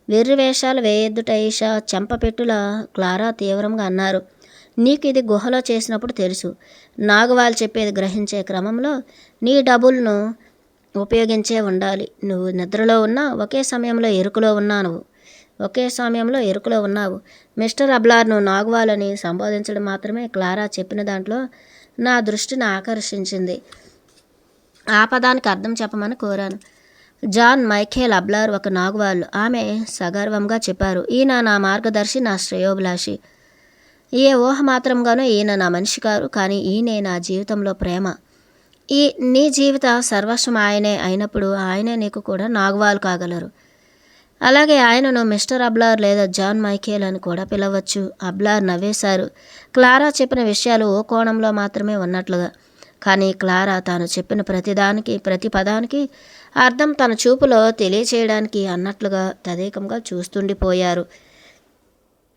వెర్రి వేషాలు వేయొద్దుట ఈషా, చెంపపెట్టులా క్లారా తీవ్రంగా అన్నారు. నీకు ఇది గుహలో చేసినప్పుడు తెలుసు. నాగువాళ్ళు చెప్పేది గ్రహించే క్రమంలో నీ డబుల్ను ఉపయోగించే ఉండాలి. నువ్వు నిద్రలో ఉన్నా ఒకే సమయంలో ఎరుకలో ఉన్నావు. మిస్టర్ అబ్లార్ను నాగువాలని సంబోధించడం మాత్రమే క్లారా చెప్పిన దాంట్లో నా దృష్టిని ఆకర్షించింది. ఆ పదానికి అర్థం చెప్పమని కోరాను. జాన్ మైఖేల్ అబ్లార్ ఒక నాగువాళ్ళు. ఆమె సగర్వంగా చెప్పారు. ఈయన నా మార్గదర్శి, నా శ్రేయోభిలాషి. ఏ ఊహ మాత్రంగానో ఈయన నా మనిషి కారు, కానీ ఈయనే నా జీవితంలో ప్రేమ. నీ జీవిత సర్వస్వం ఆయనే అయినప్పుడు ఆయనే నీకు కూడా నాగువాలు కాగలరు. అలాగే ఆయనను మిస్టర్ అబ్లార్ లేదా జాన్ మైఖేల్ అని కూడా పిలవచ్చు. అబ్లార్ నవ్వేశారు. క్లారా చెప్పిన విషయాలు ఓ కోణంలో మాత్రమే ఉన్నట్లుగా. కానీ క్లారా తాను చెప్పిన ప్రతి పదానికి అర్థం తన చూపులో తెలియచేయడానికి అన్నట్లుగా తదేకంగా చూస్తుండిపోయారు.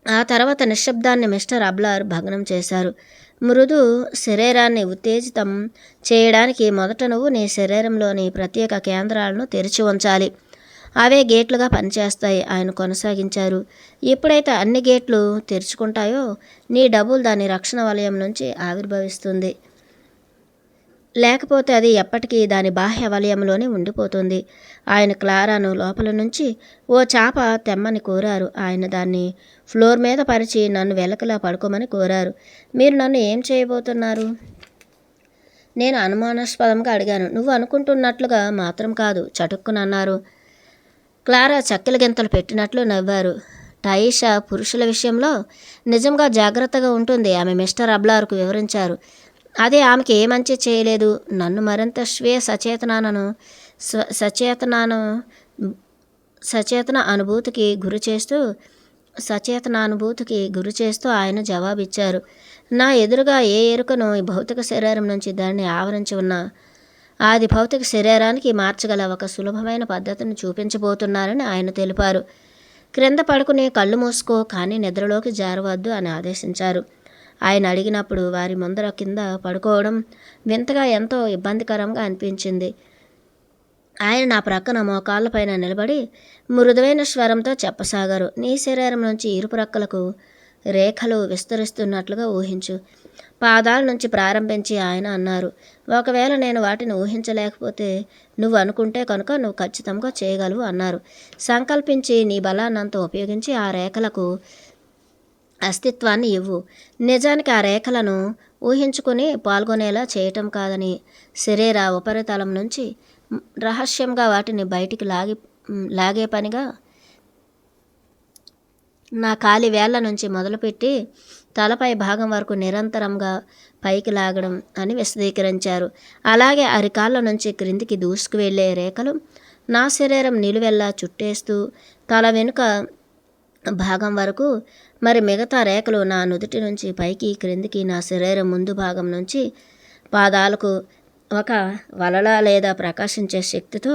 ఆ తర్వాత నిశ్శబ్దాన్ని మిస్టర్ అబ్లార్ భగ్నం చేశారు. మృదు శరీరాన్ని ఉత్తేజితం చేయడానికి మొదట నువ్వు నీ శరీరంలోని ప్రత్యేక కేంద్రాలను తెరిచి ఉంచాలి. అవే గేట్లుగా పనిచేస్తాయి ఆయన కొనసాగించారు. ఎప్పుడైతే అన్ని గేట్లు తెరుచుకుంటాయో నీ డబుల్ దాని రక్షణ వలయం నుంచి ఆవిర్భవిస్తుంది. లేకపోతే అది ఎప్పటికీ దాని బాహ్య వలయంలోనే ఉండిపోతుంది. ఆయన క్లారాను లోపల నుంచి ఓ చాప తెమ్మని కోరారు. ఆయన దాన్ని ఫ్లోర్ మీద పరిచి నన్ను వెలకలా పడుకోమని కోరారు. మీరు నన్ను ఏం చేయబోతున్నారు? నేను అనుమానాస్పదంగా అడిగాను. నువ్వు అనుకుంటున్నట్లుగా మాత్రం కాదు, చటుక్కునన్నారు. క్లారా చక్కెల గింతలు పెట్టినట్లు నవ్వారు. టైషా పురుషుల విషయంలో నిజంగా జాగ్రత్తగా ఉంటుంది. ఆమె మిస్టర్ అబ్లార్కు వివరించారు. అదే ఆమెకి ఏ మంచి చేయలేదు. నన్ను మరింత సచేతన అనుభూతికి గురి చేస్తూ సచేతనానుభూతికి గురి చేస్తూ ఆయన జవాబిచ్చారు. నా ఎదురుగా ఏ ఎరుకను ఈ భౌతిక శరీరం నుంచి దాన్ని ఆవరించి ఉన్న ఆది భౌతిక శరీరానికి మార్చగల ఒక సులభమైన పద్ధతిని చూపించబోతున్నారని ఆయన తెలిపారు. క్రింద పడుకుని కళ్ళు మూసుకో, కానీ నిద్రలోకి జారవద్దు అని ఆదేశించారు. ఆయన అడిగినప్పుడు వారి ముందర కింద పడుకోవడం వింతగా ఎంతో ఇబ్బందికరంగా అనిపించింది. ఆయన నా ప్రక్కన మోకాళ్ళపైన నిలబడి మృదువైన స్వరంతో చెప్పసాగారు. నీ శరీరం నుంచి ఇరుప్రక్కలకు రేఖలు విస్తరిస్తున్నట్లుగా ఊహించు. పాదాల నుంచి ప్రారంభించి ఆయన అన్నారు. ఒకవేళ నేను వాటిని ఊహించలేకపోతే నువ్వు అనుకుంటే కనుక నువ్వు ఖచ్చితంగా చేయగలవు అన్నారు. సంకల్పించి నీ బలాన్నంతా ఉపయోగించి ఆ రేఖలకు అస్తిత్వాన్ని ఇవ్వు. నిజానికి ఆ రేఖలను ఊహించుకుని పాల్గొనేలా చేయటం కాదని, శరీర ఉపరితలం నుంచి రహస్యంగా వాటిని బయటికి లాగే పనిగా నా కాలి వేళ్ల నుంచి మొదలుపెట్టి తలపై భాగం వరకు నిరంతరంగా పైకి లాగడం అని విశదీకరించారు. అలాగే అరికాళ్ళ నుంచి క్రిందికి దూసుకు వెళ్ళే రేఖలు నా శరీరం నిలువెల్లా చుట్టేస్తూ తల వెనుక భాగం వరకు, మరి మిగతా రేఖలు నా నుదుటి నుంచి పైకి క్రిందికి నా శరీరం ముందు భాగం నుంచి పాదాలకు ఒక వలలా లేదా ప్రకాశించే శక్తితో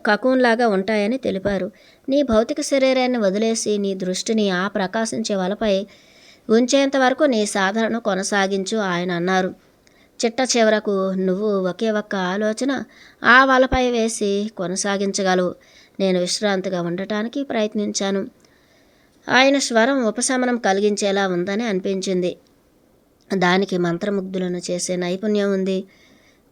కకూన్లాగా ఉంటాయని తెలిపారు. నీ భౌతిక శరీరాన్ని వదిలేసి నీ దృష్టిని ఆ ప్రకాశించే వలపై ఉంచేంత వరకు నీ సాధనను కొనసాగించు ఆయన అన్నారు. చిట్ట చివరకు నువ్వు ఒకే ఒక్క ఆలోచన ఆ వలపై వేసి కొనసాగించగలవు. నేను విశ్రాంతిగా ఉండటానికి ప్రయత్నించాను. ఆయన స్వరం ఉపశమనం కలిగించేలా ఉందని అనిపించింది. దానికి మంత్రముగ్ధులను చేసే నైపుణ్యం ఉంది.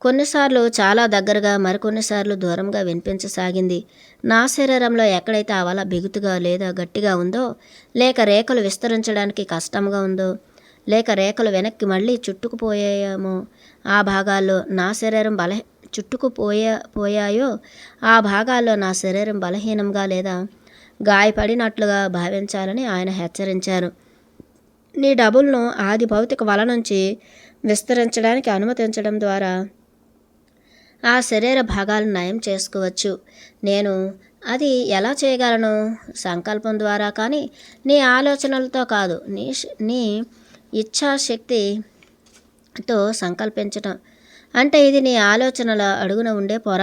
కొన్నిసార్లు చాలా దగ్గరగా, మరికొన్నిసార్లు దూరంగా వినిపించసాగింది. నా శరీరంలో ఎక్కడైతే ఆ వల బిగుతుగా లేదా గట్టిగా ఉందో, లేక రేఖలు విస్తరించడానికి కష్టంగా ఉందో, లేక రేఖలు వెనక్కి మళ్ళీ చుట్టుకుపోయాయేమో ఆ భాగాల్లో నా శరీరం పోయాయో ఆ భాగాల్లో నా శరీరం బలహీనంగా లేదా గాయపడినట్లుగా భావించాలని ఆయన హెచ్చరించారు. నీ డబుల్ను ఆది భౌతిక వల నుంచి విస్తరించడానికి అనుమతించడం ద్వారా ఆ శరీర భాగాలను నయం చేసుకోవచ్చు. నేను అది ఎలా చేయగలను? సంకల్పం ద్వారా, కానీ నీ ఆలోచనలతో కాదు. నీ ఇచ్ఛాశక్తితో సంకల్పించటం అంటే ఇది నీ ఆలోచనల అడుగున ఉండే పొర.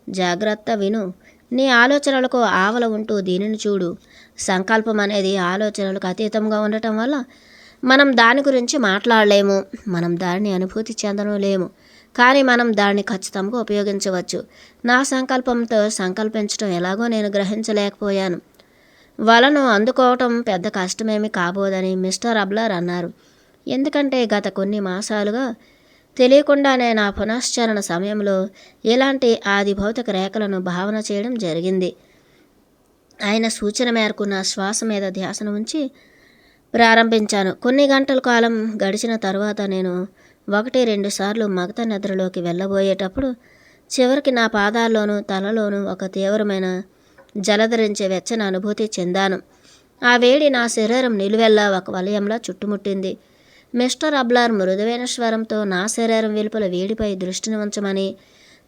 జాగ్రత్త విను. నీ ఆలోచనలకు ఆవల ఉంటూ దీనిని చూడు. సంకల్పం అనేది ఆలోచనలకు అతీతంగా ఉండటం వల్ల మనం దాని గురించి మాట్లాడలేము, మనం దానిని అనుభూతి చెందలేము, కానీ మనం దాన్ని ఖచ్చితంగా ఉపయోగించవచ్చు. నా సంకల్పంతో సంకల్పించడం ఎలాగో నేను గ్రహించలేకపోయాను. వలను అందుకోవటం పెద్ద కష్టమేమి కాబోదని మిస్టర్ అబ్లర్ అన్నారు. ఎందుకంటే గత కొన్ని మాసాలుగా తెలియకుండానే నా పునశ్చరణ సమయంలో ఇలాంటి ఆది భౌతిక రేఖలను భావన చేయడం జరిగింది. ఆయన సూచన మేరకు నా శ్వాస మీద ధ్యాసను ఉంచి ప్రారంభించాను. కొన్ని గంటల కాలం గడిచిన తరువాత నేను 1-2 సార్లు మగత నిద్రలోకి వెళ్ళబోయేటప్పుడు చివరికి నా పాదాల్లోనూ తలలోనూ ఒక తీవ్రమైన జలధరించే వెచ్చని అనుభూతి చెందాను. ఆ వేడి నా శరీరం నిలువెల్లా ఒక వలయంలా చుట్టుముట్టింది. మిస్టర్ అబ్లర్ మృదువైన స్వరంతో నా శరీరం వెలుపల వేడిపై దృష్టిని ఉంచమని,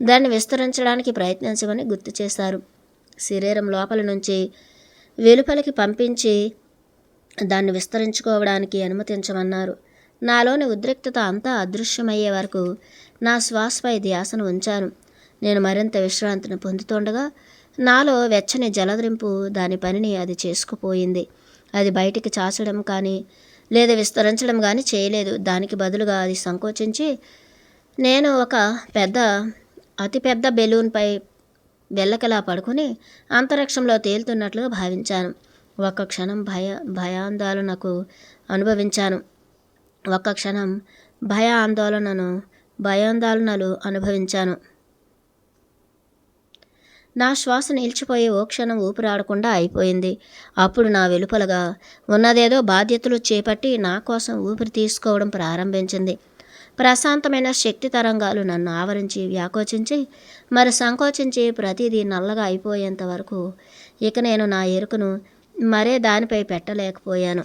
దాన్ని విస్తరించడానికి ప్రయత్నించమని గుర్తు చేశారు. శరీరం లోపల నుంచి వెలుపలికి పంపించి దాన్ని విస్తరించుకోవడానికి అనుమతించమన్నారు. నాలోని ఉద్రిక్తత అంతా అదృశ్యమయ్యే వరకు నా శ్వాసపై ధ్యాసను ఉంచాను. నేను మరింత విశ్రాంతిని పొందుతుండగా నాలో వెచ్చని జలద్రింపు దాని పనిని అది చేసుకుపోయింది. అది బయటికి చాచడం కానీ లేదా విస్తరించడం కానీ చేయలేదు. దానికి బదులుగా అది సంకోచించి నేను ఒక అతిపెద్ద బెలూన్పై వెల్లకిలా పడుకుని అంతరిక్షంలో తేలుతున్నట్లుగా భావించాను. ఒక్క క్షణం భయాందోళనలు అనుభవించాను. నా శ్వాస నిలిచిపోయి ఓ క్షణం ఊపిరాడకుండా అయిపోయింది. అప్పుడు నా వెలుపలగా ఉన్నదేదో బాధ్యతలు చేపట్టి నా కోసం ఊపిరి తీసుకోవడం ప్రారంభించింది. ప్రశాంతమైన శక్తి తరంగాలు నన్ను ఆవరించి వ్యాకోచించి మరి సంకోచించి ప్రతిదీ నల్లగా అయిపోయేంత వరకు ఇక నేను నా ఎరుకను మరే దానిపై పెట్టలేకపోయాను.